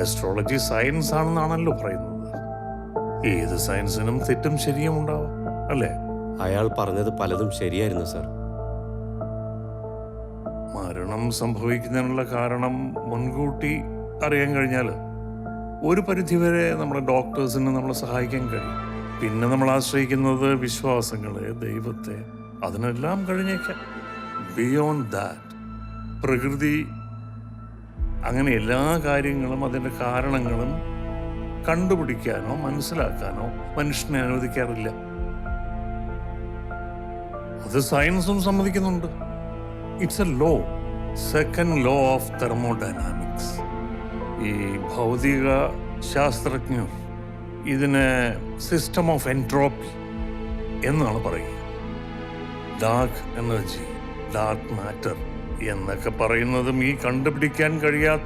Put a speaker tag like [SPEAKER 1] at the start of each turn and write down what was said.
[SPEAKER 1] Astrology science ആണെന്നാണല്ലോ പറയുന്നത്. ഏത് സയൻസിനും തെറ്റും ശരിയും ഉണ്ടാവാം, അല്ലേ?
[SPEAKER 2] അയാൾ പറഞ്ഞത് പലതും ശരിയായിരുന്നു സർ.
[SPEAKER 1] മരണം സംഭവിക്കുന്നതിനുള്ള കാരണം മുൻകൂട്ടി അറിയാൻ കഴിഞ്ഞാൽ ഒരു പരിധിവരെ നമ്മുടെ ഡോക്ടേഴ്സിന് നമ്മളെ സഹായിക്കാൻ കഴിയും. പിന്നെ നമ്മൾ ആശ്രയിക്കുന്നത് വിശ്വാസങ്ങളെ, ദൈവത്തെ, അതിനെല്ലാം കഴിഞ്ഞേക്കാം. ബിയോണ്ട് ദാറ്റ് പ്രകൃതി അങ്ങനെ എല്ലാ കാര്യങ്ങളും അതിൻ്റെ കാരണങ്ങളും കണ്ടുപിടിക്കാനോ മനസ്സിലാക്കാനോ മനുഷ്യനെ അനുവദിക്കാറില്ല. അത് സയൻസും സമ്മതിക്കുന്നുണ്ട്. It's a law, second law of thermodynamics. ഈ ഭൗതിക ശാസ്ത്രജ്ഞർ ഇതിനെ സിസ്റ്റം ഓഫ് എൻട്രോപ്പി എന്നാണ് പറയുക. ഡാർക്ക് എനർജി, ഡാർക്ക് മാറ്റർ എന്നൊക്കെ പറയുന്നതും ഈ കണ്ടുപിടിക്കാൻ കഴിയാത്ത